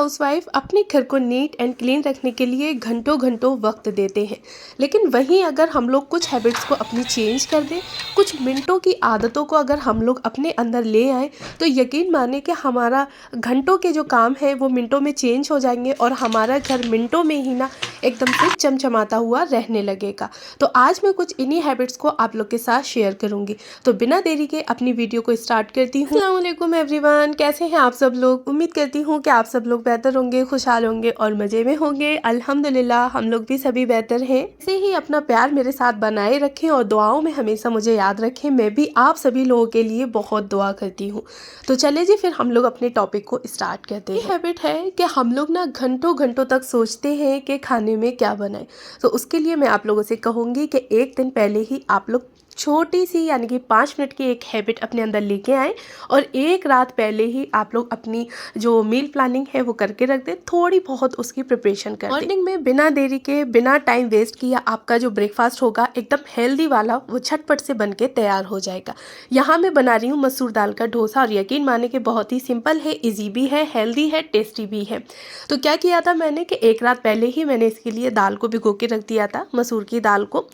Housewife अपने घर को नीट एंड क्लीन रखने के लिए घंटों घंटों वक्त देते हैं, लेकिन वहीं अगर हम लोग कुछ हैबिट्स को अपनी चेंज कर दें, कुछ मिनटों की आदतों को अगर हम लोग अपने अंदर ले आए, तो यकीन माने कि हमारा घंटों के जो काम है वो मिनटों में चेंज हो जाएंगे और हमारा घर मिनटों में ही ना एकदम से चमचमाता हुआ रहने लगेगा। तो आज मैं कुछ इन्हीं हैबिट्स को आप लोग के साथ शेयर करूंगी। तो बिना देरी के अपनी वीडियो को स्टार्ट करती हूँ। अस्सलाम वालेकुम एवरीवन, कैसे हैं आप सब लोग। उम्मीद करती हूँ कि आप सब लोग बेहतर होंगे, खुशहाल होंगे और मज़े में होंगे। अल्हम्दुलिल्लाह हम लोग भी सभी बेहतर हैं। ऐसे ही अपना प्यार मेरे साथ बनाए रखें और दुआओं में हमेशा मुझे याद रखें। मैं भी आप सभी लोगों के लिए बहुत दुआ करती हूँ। तो चले जी फिर हम लोग अपने टॉपिक को स्टार्ट करते हैं। हैबिट है कि हम लोग ना घंटों घंटों तक सोचते हैं कि खाने में क्या बनाएं। तो उसके लिए मैं आप लोगों से कहूँगी कि एक दिन पहले ही आप लोग छोटी सी यानी कि 5 मिनट की एक हैबिट अपने अंदर लेके आएँ और एक रात पहले ही आप लोग अपनी जो मील प्लानिंग है वो करके रख दें, थोड़ी बहुत उसकी प्रिपरेशन कर दें। मॉर्निंग में बिना देरी के, बिना टाइम वेस्ट किया आपका जो ब्रेकफास्ट होगा एकदम हेल्दी वाला, वो झटपट से बन के तैयार हो जाएगा। यहाँ मैं बना रही हूँ मसूर दाल का डोसा और यकीन माने कि बहुत ही सिंपल है, ईजी भी है, हेल्दी है, टेस्टी भी है। तो क्या किया था मैंने कि एक रात पहले ही मैंने इसके लिए दाल को भिगो के रख दिया था, मसूर की दाल को।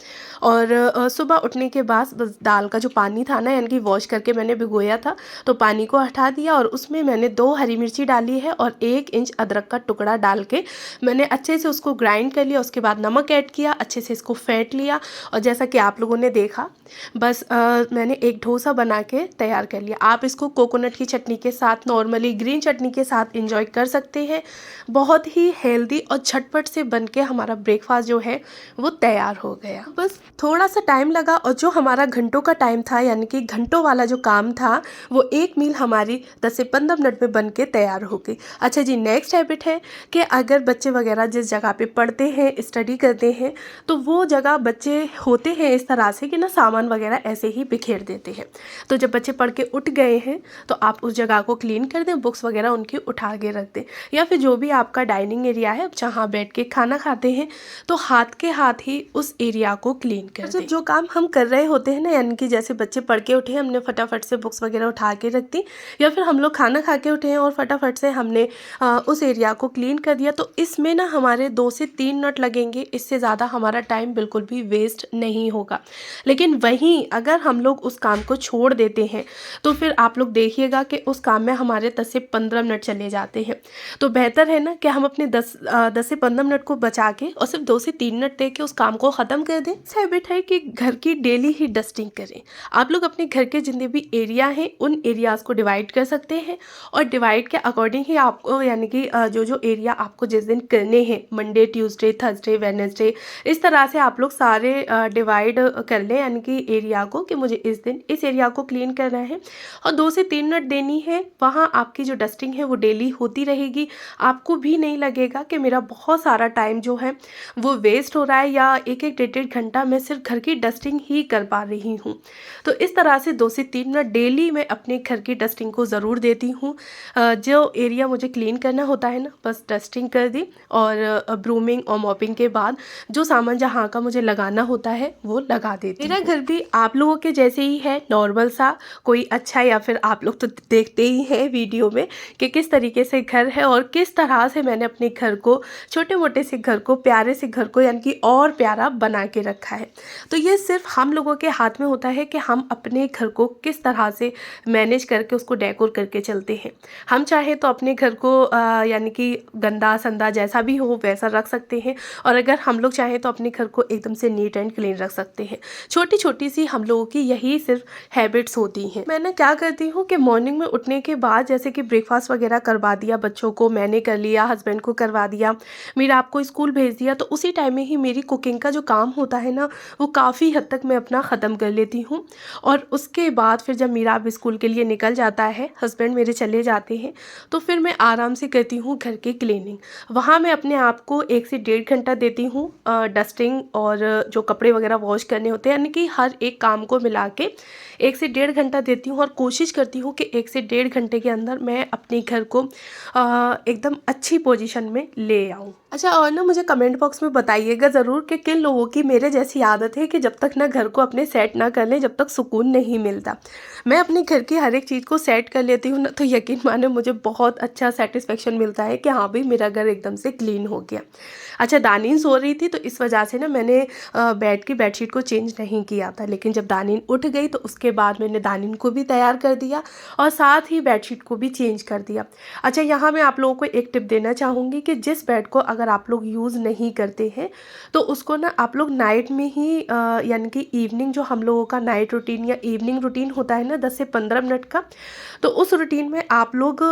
और सुबह उठने के बाद बस दाल का जो पानी था ना, यानी कि वॉश करके मैंने भिगोया था, तो पानी को हटा दिया और उसमें मैंने 2 हरी मिर्ची डाली है और 1 इंच अदरक का टुकड़ा डाल के मैंने अच्छे से उसको ग्राइंड कर लिया। उसके बाद नमक ऐड किया, अच्छे से इसको फेंट लिया और जैसा कि आप लोगों ने देखा बस मैंने एक डोसा बना के तैयार कर लिया। आप इसको कोकोनट की चटनी के साथ, नॉर्मली ग्रीन चटनी के साथ इंजॉय कर सकते हैं। बहुत ही हेल्दी और झटपट से बन के हमारा ब्रेकफास्ट जो है वो तैयार हो गया। बस थोड़ा सा टाइम लगा और जो हमारा घंटों का टाइम था, यानी कि घंटों वाला जो काम था, वो एक मील हमारी 10 से 15 मिनट में बन के तैयार हो गई। अच्छा जी, नेक्स्ट हैबिट है कि अगर बच्चे वगैरह जिस जगह पे पढ़ते हैं, स्टडी करते हैं, तो वो जगह बच्चे होते हैं इस तरह से कि ना सामान वगैरह ऐसे ही बिखेर देते हैं। तो जब बच्चे पढ़ के उठ गए हैं तो आप उस जगह को क्लीन कर दें, बुक्स वगैरह उनकी उठा के रख दें, या फिर जो भी आपका डाइनिंग एरिया है जहाँ बैठ के खाना खाते हैं, तो हाथ के हाथ ही उस एरिया को क्लीन कर दें। जो काम हम कर रहे होते हैं ना, यानी कि जैसे बच्चे पढ़ के उठे, हमने फटाफट से बुक्स वगैरह उठा के रख दी, या फिर हम लोग खाना खा के उठे हैं और फटाफट से हमने उस एरिया को क्लीन कर दिया, तो इसमें ना हमारे 2 से 3 मिनट लगेंगे। इससे ज़्यादा हमारा टाइम बिल्कुल भी वेस्ट नहीं होगा। लेकिन वहीं अगर हम लोग उस काम को छोड़ देते हैं तो फिर आप लोग देखिएगा कि उस काम में हमारे 10 से 15 मिनट चले जाते हैं। तो बेहतर है ना कि हम अपने 10 से 15 मिनट को बचा के और सिर्फ 2 से 3 मिनट दे के उस काम को ख़त्म कर दें। हैबिट है कि घर की डेली ही डस्टिंग करें। आप लोग अपने घर के जितने भी एरिया हैं उन एरियाज़ को डिवाइड कर सकते हैं और डिवाइड के अकॉर्डिंग ही आपको, यानी कि जो जो एरिया आपको जिस दिन करने हैं, मंडे, ट्यूसडे, थर्सडे, वेडनेसडे, इस तरह से आप लोग सारे डिवाइड कर लें, यानी कि एरिया को, कि मुझे इस दिन इस एरिया को क्लीन करना है और 2 से 3 मिनट देनी है। वहाँ आपकी जो डस्टिंग है वो डेली होती रहेगी। आपको भी नहीं लगेगा कि मेरा बहुत सारा टाइम जो है वो वेस्ट हो रहा है या एक एक 1.5 घंटा मैं सिर्फ घर की डस्टिंग ही कर पा रही हूँ। तो इस तरह से 2 से 3 मिनट डेली मैं अपने घर की डस्टिंग को ज़रूर देती हूँ। जो एरिया मुझे क्लीन करना होता है ना, बस डस्टिंग कर दी और ब्रूमिंग और मॉपिंग के बाद जो सामान जहाँ का मुझे लगाना होता है वो लगा देती हूँ। मेरा घर भी आप लोगों के जैसे ही है, नॉर्मल सा, कोई अच्छा, या फिर आप लोग तो देखते ही हैं वीडियो में कि किस तरीके से घर है और किस तरह से मैंने अपने घर को, छोटे मोटे से घर को, प्यारे से घर को, यानी कि और प्यारा बना के रखा है। तो ये सिर्फ हम लोगों के हाथ में होता है कि हम अपने घर को किस तरह से मैनेज करके उसको डेकोर करके चलते हैं। हम चाहे तो अपने घर को यानी कि गंदा संदा जैसा भी हो वैसा रख सकते हैं, और अगर हम लोग चाहें तो अपने घर को एकदम से नीट एंड क्लीन रख सकते हैं। छोटी छोटी सी हम लोगों की यही सिर्फ हैबिट्स होती हैं। मैं ना क्या करती हूँ कि मॉर्निंग में उठने के बाद जैसे कि ब्रेकफास्ट वगैरह करवा दिया बच्चों को, मैंने कर लिया, हस्बैंड को करवा दिया, मेरा आपको स्कूल भेज दिया, तो उसी टाइम में ही मेरी कुकिंग का जो काम होता है ना वो काफ़ी हद तक मैं अपना ख़त्म कर लेती हूँ। और उसके बाद फिर जब मेरा अब स्कूल के लिए निकल जाता है, हस्बैंड मेरे चले जाते हैं, तो फिर मैं आराम से करती हूँ घर की क्लीनिंग। वहाँ मैं अपने आप को 1 से 1.5 घंटा देती हूँ डस्टिंग और जो कपड़े वगैरह वॉश करने होते हैं, यानी कि हर एक काम को मिला के 1 से 1.5 घंटा देती हूँ और कोशिश करती हूँ कि 1 से 1.5 घंटे के अंदर मैं अपने घर को एकदम अच्छी पोजीशन में ले आऊँ। अच्छा, और ना मुझे कमेंट बॉक्स में बताइएगा ज़रूर कि किन लोगों की मेरे जैसी आदत है कि जब तक ना घर को अपने सेट ना कर लें जब तक सुकून नहीं मिलता। मैं अपने घर की हर एक चीज़ को सेट कर लेती हूँ ना, तो यकीन मानो मुझे बहुत अच्छा सेटिस्फेक्शन मिलता है कि हाँ भाई मेरा घर एकदम से क्लीन हो गया। अच्छा, दानीन सो रही थी तो इस वजह से ना मैंने बेड की बेडशीट को चेंज नहीं किया था, लेकिन जब दानीन उठ गई तो उसके बाद मैंने दानीन को भी तैयार कर दिया और साथ ही बेडशीट को भी चेंज कर दिया। अच्छा, यहाँ मैं आप लोगों को एक टिप देना चाहूँगी कि जिस बेड को अगर आप लोग यूज़ नहीं करते हैं तो उसको ना आप लोग नाइट में ही यानी कि इवनिंग, जो हम लोगों का नाइट रूटीन या इवनिंग रूटीन होता है ना 10 से 15 मिनट का, तो उस रूटीन में आप लोग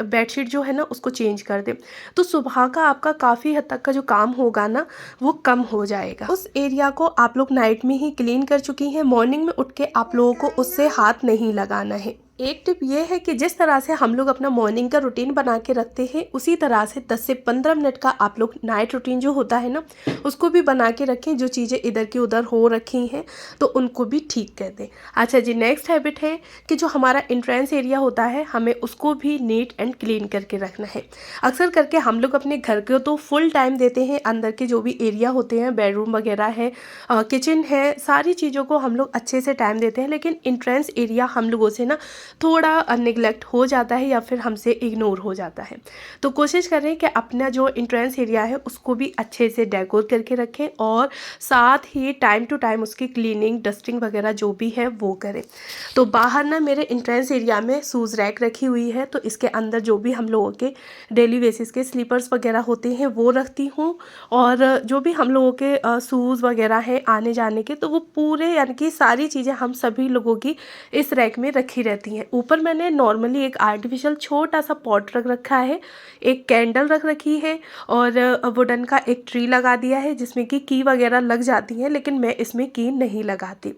बेडशीट जो है ना उसको चेंज कर दें, तो सुबह का आपका काफ़ी हद तक का जो काम होगा ना वो कम हो जाएगा। उस एरिया को आप लोग नाइट में ही क्लीन कर चुकी हैं, मॉर्निंग में उठ के आप लोगों को उससे हाथ नहीं लगाना है। एक टिप ये है कि जिस तरह से हम लोग अपना मॉर्निंग का रूटीन बना के रखते हैं उसी तरह से 10 से 15 मिनट का आप लोग नाइट रूटीन जो होता है ना उसको भी बना के रखें। जो चीज़ें इधर की उधर हो रखी हैं तो उनको भी ठीक कर दें। अच्छा जी, नेक्स्ट हैबिट है कि जो हमारा एंट्रेंस एरिया होता है हमें उसको भी नीट एंड क्लीन करके रखना है। अक्सर करके हम लोग अपने घर को तो फुल टाइम देते हैं, अंदर के जो भी एरिया होते हैं, बेडरूम वगैरह है, किचन है, सारी चीज़ों को हम लोग अच्छे से टाइम देते हैं, लेकिन एंट्रेंस एरिया हम लोगों से ना थोड़ा निगलेक्ट हो जाता है या फिर हमसे इग्नोर हो जाता है। तो कोशिश करें कि अपना जो एंट्रेंस एरिया है उसको भी अच्छे से डेकोर करके रखें और साथ ही टाइम टू टाइम उसकी क्लीनिंग, डस्टिंग वगैरह जो भी है वो करें। तो बाहर ना मेरे एंट्रेंस एरिया में शूज़ रैक रखी हुई है, तो इसके अंदर जो भी हम लोगों के डेली बेसिस के स्लीपर्स वगैरह होते हैं वो रखती हूँ, और जो भी हम लोगों के शूज़ वगैरह हैं आने जाने के, तो वो पूरे यानी कि सारी चीज़ें हम सभी लोगों की इस रैक में रखी रहती हैं। ऊपर मैंने नॉर्मली एक आर्टिफिशियल छोटा सा पॉट रख रखा है, एक कैंडल रख रखी है और वुडन का एक ट्री लगा दिया है जिसमें कि की वगैरह लग जाती हैं, लेकिन मैं इसमें की नहीं लगाती।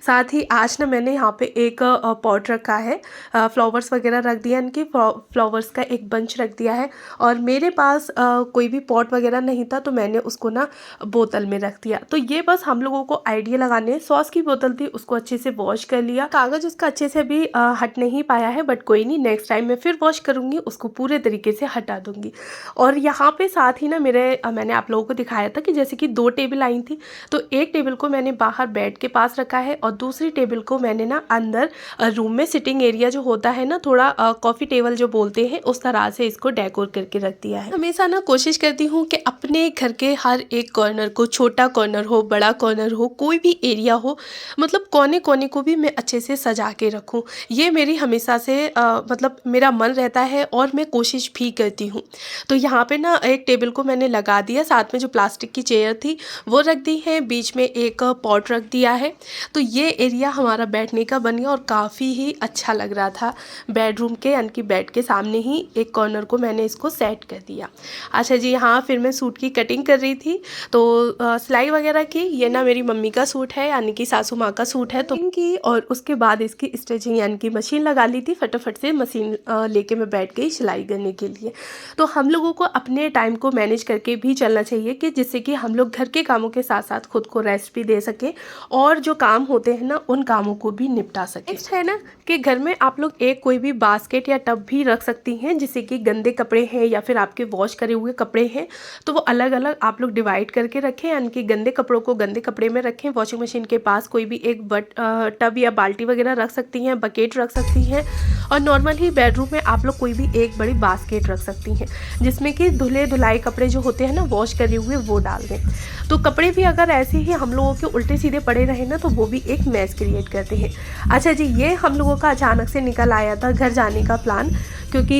साथ ही आज ना मैंने यहाँ पे एक पॉट रखा है, फ्लावर्स वगैरह रख दिया, इनकी फ्लावर्स का एक बंच रख दिया है, और मेरे पास कोई भी पॉट वगैरह नहीं था तो मैंने उसको ना बोतल में रख दिया। तो ये बस हम लोगों को आइडिया लगाने हैं। सॉस की बोतल थी, उसको अच्छे से वॉश कर लिया, कागज़ उसका अच्छे से भी हट नहीं पाया है, बट कोई नहीं, नेक्स्ट टाइम मैं फिर वॉश करूँगी, उसको पूरे तरीके से हटा दूँगी। और यहाँ पे साथ ही ना मैंने आप लोगों को दिखाया था कि जैसे कि 2 टेबल आई थी, तो एक टेबल को मैंने बाहर बेड के पास रखा है और दूसरी टेबल को मैंने ना अंदर रूम में सिटिंग एरिया जो होता है ना, थोड़ा कॉफ़ी टेबल जो बोलते हैं, उस तरह से इसको डेकोर करके रख दिया है। हमेशा ना कोशिश करती हूँ कि अपने घर के हर एक कॉर्नर को, छोटा कॉर्नर हो, बड़ा कॉर्नर हो, कोई भी एरिया हो, मतलब कोने कोने को भी मैं अच्छे से सजा के रखूँ। ये मेरी हमेशा से मतलब मेरा मन रहता है और मैं कोशिश भी करती हूँ। तो यहाँ पे ना एक टेबल को मैंने लगा दिया, साथ में जो प्लास्टिक की चेयर थी वो रख दी है, बीच में एक पॉट रख दिया है। तो ये एरिया हमारा बैठने का बन गया और काफ़ी ही अच्छा लग रहा था। बेडरूम के यानी कि बेड के सामने ही एक कॉर्नर को मैंने इसको सेट कर दिया। अच्छा जी, हाँ, फिर मैं सूट की कटिंग कर रही थी, तो सिलाई वगैरह की। ये ना मेरी मम्मी का सूट है, यानी कि सासू माँ का सूट है, तो इनकी, और उसके बाद इसकी स्टिचिंग यानी कि मशीन लगा ली थी। फटाफट से मशीन लेके मैं बैठ गई सिलाई करने के लिए। तो हम लोगों को अपने टाइम को मैनेज करके भी चलना चाहिए कि जिससे कि हम लोग घर के कामों के साथ साथ खुद को रेस्ट भी दे सकें और जो काम होते हैं ना उन कामों को भी निपटा सकें। नेक्स्ट है ना कि घर में आप लोग एक कोई भी बास्केट या टब भी रख सकती हैं, जिससे कि गंदे कपड़े हैं या फिर आपके वॉश करे हुए कपड़े हैं तो वो अलग अलग आप लोग डिवाइड करके रखें, यानी कि गंदे कपड़ों को गंदे कपड़े में रखें। वॉशिंग मशीन के पास कोई भी एक टब या बाल्टी वगैरह रख सकती हैं, बकेट रख सकती हैं, और नॉर्मल ही बेडरूम में आप लोग कोई भी एक बड़ी बास्केट रख सकती हैं जिसमें कि धुले धुलाई कपड़े जो होते हैं ना वॉश करे हुए वो डाल दें। तो कपड़े भी अगर ऐसे ही हम लोगों के उल्टे सीधे पड़े रहे ना तो वो भी एक मैस क्रिएट करते हैं। अच्छा जी, ये हम लोगों का अचानक से निकल आया था घर जाने का प्लान, क्योंकि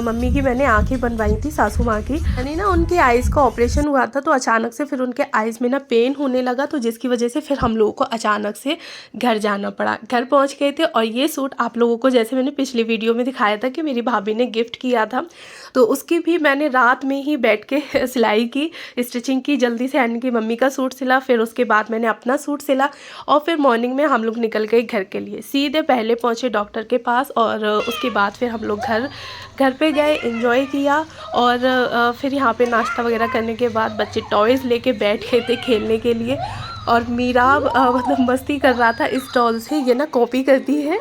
मम्मी की मैंने आँखें बनवाई थी, सासू माँ की, यानी ना उनकी आइज़ का ऑपरेशन हुआ था, तो अचानक से फिर उनके आइज़ में ना पेन होने लगा, तो जिसकी वजह से फिर हम लोगों को अचानक से घर जाना पड़ा। घर पहुँच गए थे और ये सूट आप लोगों को जैसे मैंने पिछली वीडियो में दिखाया था कि मेरी भाभी ने गिफ्ट किया था, तो उसकी भी मैंने रात में ही बैठ के सिलाई की, स्टिचिंग की जल्दी से, यानी कि मम्मी का सूट सिला, फिर उसके बाद मैंने अपना सूट सिला और फिर मॉर्निंग में हम लोग निकल गए घर के लिए। सीधे पहले पहुँचे डॉक्टर के पास और उसके बाद फिर हम लोग घर पे गए, एंजॉय किया, और फिर यहाँ पे नाश्ता वगैरह करने के बाद बच्चे टॉयज़ लेके बैठ गए थे खेलने के लिए, और मीरा मतलब मस्ती कर रहा था इस डॉल से। ये ना कॉपी करती है।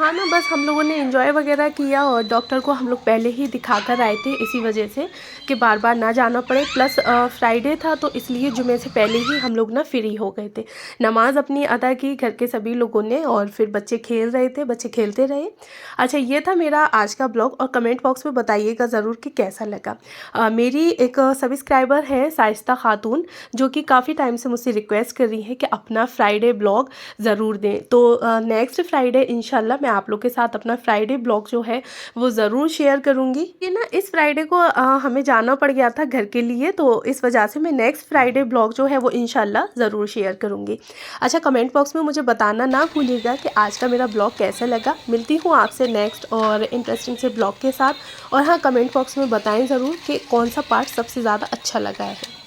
वहाँ ना बस हम लोगों ने एंजॉय वगैरह किया और डॉक्टर को हम लोग पहले ही दिखा कर आए थे, इसी वजह से कि बार बार ना जाना पड़े। प्लस फ्राइडे था तो इसलिए जुमे से पहले ही हम लोग ना फ्री हो गए थे। नमाज अपनी अदा की घर के सभी लोगों ने और फिर बच्चे खेल रहे थे, बच्चे खेलते रहे। अच्छा, ये था मेरा आज का ब्लॉग और कमेंट बॉक्स में बताइएगा ज़रूर कि कैसा लगा। मेरी एक सब्सक्राइबर है शाइस्ता खातून, जो कि काफ़ी टाइम से मुझसे रिक्वेस्ट कर रही है कि अपना फ्राइडे ब्लॉग ज़रूर दें। तो नेक्स्ट फ्राइडे इंशाल्लाह मैं आप लोग के साथ अपना फ्राइडे ब्लॉग जो है वो ज़रूर शेयर करूँगी। ये ना इस फ्राइडे को हमें जाना पड़ गया था घर के लिए, तो इस वजह से मैं नेक्स्ट फ्राइडे ब्लॉग जो है वो इंशाल्लाह ज़रूर शेयर करूँगी। अच्छा, कमेंट बॉक्स में मुझे बताना ना भूलिएगा कि आज का मेरा ब्लॉग कैसा लगा। मिलती हूँ आपसे नेक्स्ट और इंटरेस्टिंग से ब्लॉग के साथ। और हाँ, कमेंट बॉक्स में बताएं ज़रूर कि कौन सा पार्ट सबसे ज़्यादा अच्छा लगा है।